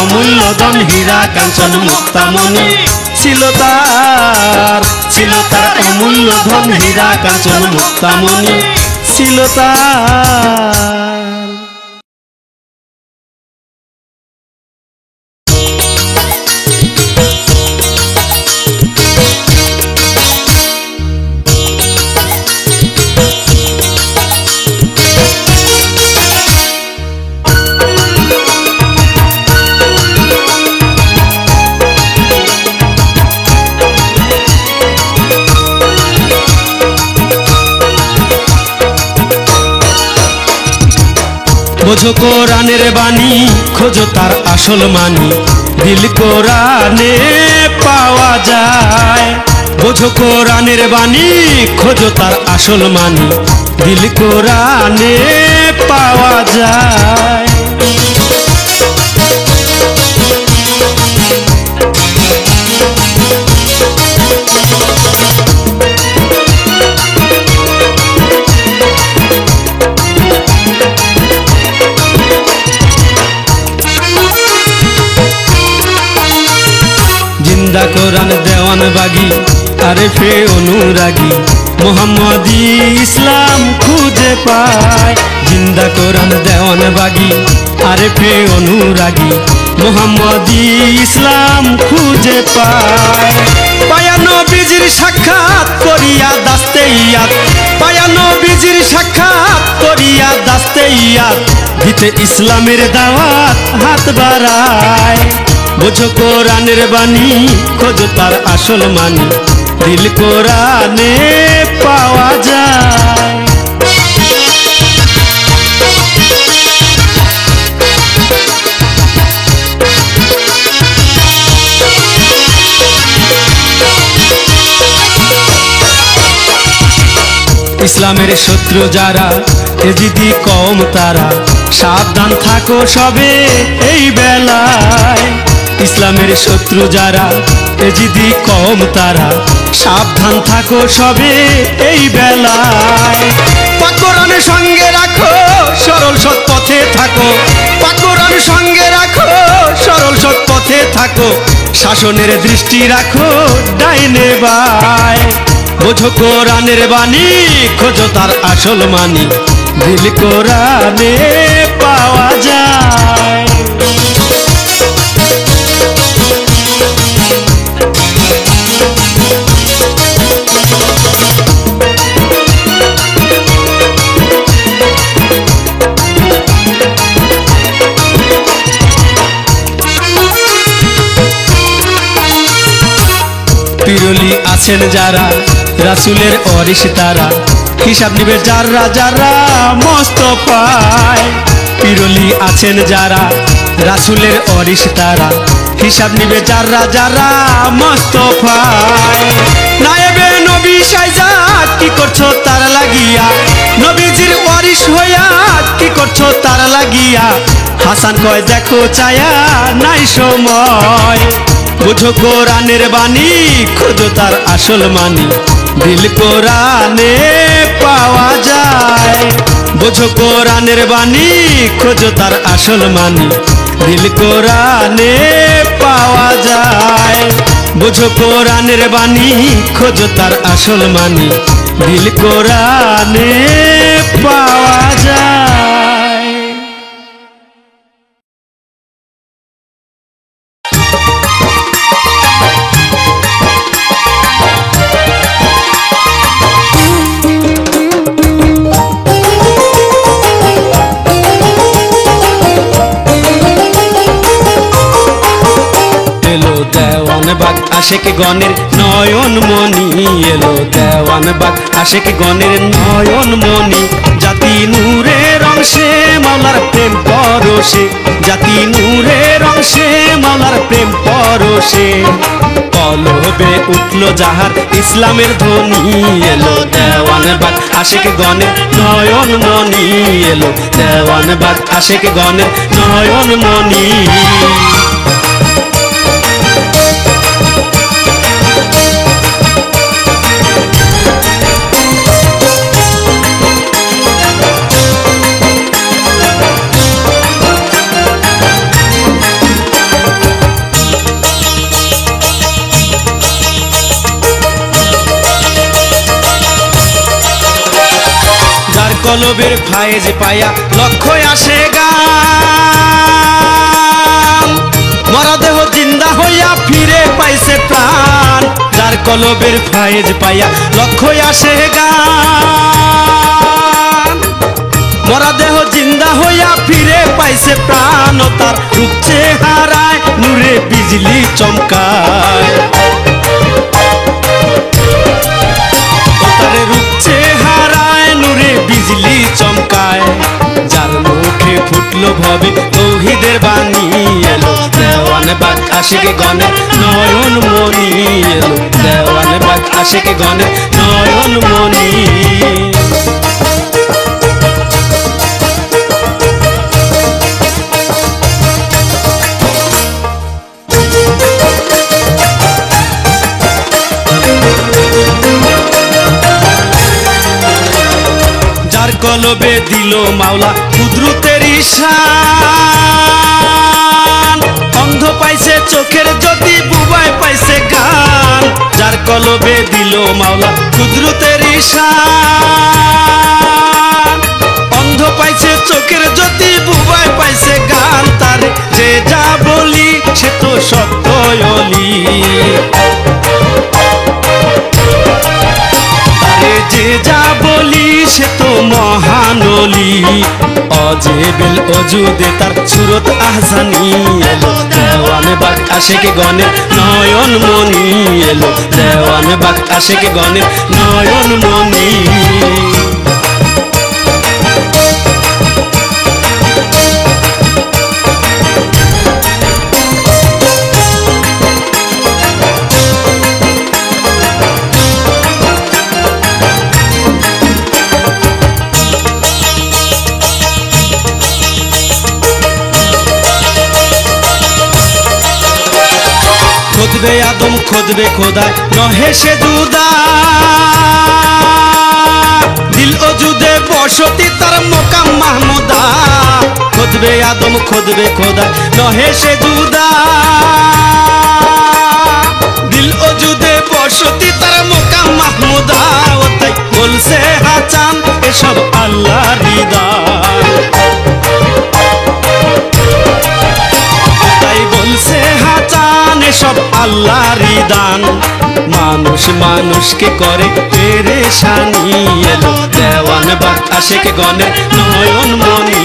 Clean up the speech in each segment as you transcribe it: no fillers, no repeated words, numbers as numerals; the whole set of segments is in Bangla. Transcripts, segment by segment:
অমূল্য ধন হীরা কাঞ্চন মুক্তামণি ছিল তার অমূল্য ধন হীরা কাঞ্চন মুক্তামণি ছিল তার। বোঝো কোরআনের বাণী, খোঁজো তার আসল মানি, দিল কোরআনে পাওয়া যায়। বোঝো কোরআনের বাণী, খোঁজো তার আসল মানি, দিল কোরআনে পাওয়া যায়। জিন্দা কোরআন দেওয়ান বাগি আরেফে অনুরাগী মোহাম্মদী ইসলাম খুঁজে পায়। জিন্দা কোরআন দেওয়ান বাগি আরেফে অনুরাগী মোহাম্মদী ইসলাম খুঁজে পায়। পায়া নবীজির সাক্ষাৎ করিয়া দাস্তে ইয়াদ, পায়া নবীজির সাক্ষাৎ করিয়া দাস্তে ইয়াদ, দিতে ইসলামের দাওয়াত হাত বাড়ায়। বোঝো কোরআনের বাণী, খোঁজো তার আসল মানি, দিল কোরআনে পাওয়া যায়। ইসলামের শত্রু যারা, এজিদি কওম তারা, সাবধান থাকো সবে এই বেলায়। ইসলামের শত্রু যারা, এজিদি কওম তারা, সাবধান থাকো সবে এই বেলায়। পাক কোরআনের সঙ্গে রাখো, সরল সৎ পথে থাকো, পাক কোরআনের সঙ্গে রাখো, সরল সৎ পথে থাকো, শাসনের দৃষ্টি রাখো ডাইনে বায়। বোঝো কোরআনের বাণী, খোঁজো তার আসল মানি, দিল কোরআনে পাওয়া যায়। পিরলি আছেন যারা, রাসূলের ওয়ারিস তারা, হিসাব নিবে যারা যারা মোস্তফায়। পিরলি আছেন যারা, রাসূলের ওয়ারিস তারা, হিসাব নিবে যারা যারা মোস্তফায়। নায়েবে নবী সাইজা কি করছো তার লাগিয়া, নবীজির ওয়ারিস হইয়া কি করছো তার লাগিয়া, হাসান কয় দেখো চায়া নাই সময়। বোঝো কোরআনের বাণী, খোঁজো তার আসল মানি, দিল কোরআনে পাওয়া যায়। বোঝো কোরআনের বাণী, খোঁজো তার আসল মানি, দিল কোরআনে পাওয়া যায়। বোঝো কোরআনের বাণী, খোঁজো তার আসল মানি, দিল কোরআনে পাওয়া যায়। দেওয়ানবাগ আশেক গণের নয়ন মনি, এলো দেওয়ানবাগ আশেক গণের নয়ন মনি, জাতি নূরের অংশে মাওলার প্রেম পরশে, জাতি নূরের অংশে মাওলার প্রেম পরশে। কলবে উঠলো যাহার ইসলামের ধ্বনি, এলো দেওয়ানবাগ আশেক গণের নয়ন মনি, এলো দেওয়ানবাগ আশেক গণের নয়ন মনি। কলবের ফায়েজ পাইয়া লক্ষ্য আসে গান মরা দেহ জিন্দা হইয়া ফিরে পাইছে প্রাণ যার কলবের ফায়েজ পাইয়া লক্ষ্য আসে গান মরা দেহ জিন্দা হইয়া ফিরে পাইছে প্রাণ ও তার রূপ চেহারায় নূরে বিজলি চমকায় তার রূপ চেহারায় নূরে বিজলি চমকায় যার মুখে ফুটলো ভবে তৌহিদের বাণী এলো দেওয়ান বাগ আশিকে গণের নয়ন মনি এলো দেওয়ান বাগ আশিকে গণের নয়ন মনি যার কলবে দিল মাওলা কুদরতের ঈশান অন্ধ পাইছে চোখের জ্যোতি বুবায় পাইছে গান যার কলবে দিল মাওলা কুদরতের ঈশান অন্ধ পাইছে চোখের জ্যোতি বুবায় পাইছে গান তার যে যা বলি সে তো সত্যলি যে যা বলি সে তো মহানলি অজেবেল অজুদে তার সুরত আহজানি এলো দেওয়ান বাগ আশিকে গণের নয়ন মনি এলো দেওয়ান বাগ আশিকে গণের নয়ন মনি খুদবে আদম খুদবে খোদা নহে সে জুদা দিল অজুদে বসতি তার মোকাম মাহমুদা খুদবে আদম খুদবে খোদা নহে সে জুদা দিল অজুদে বসতি তার মোকাম মাহমুদা ওটাই বলছে হাচান এসব আল্লাহর হৃদয় তাই বলছে হাচান এসব আল্লাহর দান মানুষ মানুষকে করে পেরেশানি এলো দেওয়ান বাগ আশিকে গণের নয়ন মনি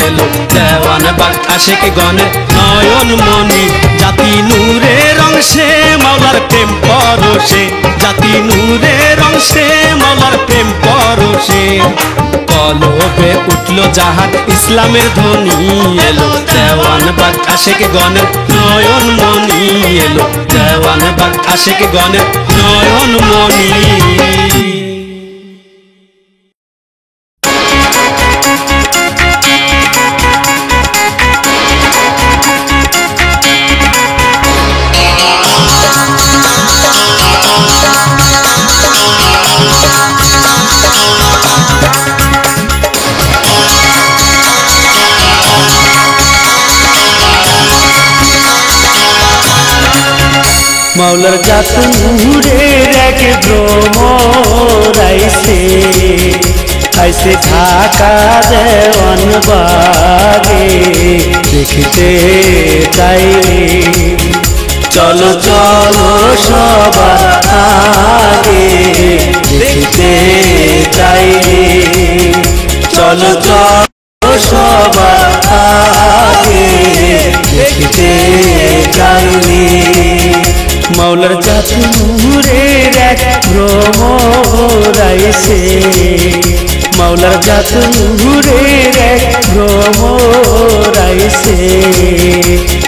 এলো দেওয়ান বাগ আশিকে গণের নয়ন মনি জাতি নূরের অংশে মাওলার প্রেম পরশে জাতি নূরের অংশে মাওলার প্রেম পরশে কলবে উঠলো জাহাজ ইসলামের ধ্বনি এলো দেওয়ান বাগ আশিকে গণের নয়ন মনি এলো দেওয়ান বাগ আশিকে গণের নয়ন মনি মাওলার জাত নূরের এক ভ্রমরাইছে আইছে ঢাকা দেওয়ান বাগে দেখতে চাইলে চলো চলো সবার আগে দেখতে চাইলে চলো চলো সবার আগে দেখতে চাইলে মাওলার জাত নূরের এক ভ্রমরাইছে মাওলার জাত নূরের এক ভ্রমরাইছে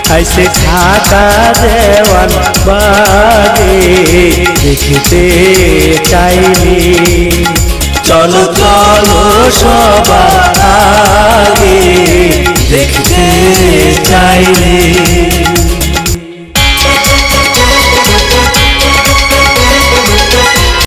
আইছে ঢাকা দেওয়ান বাগে দেখতে চাইলে চলো চলো সবার আগে দেখতে চাইলে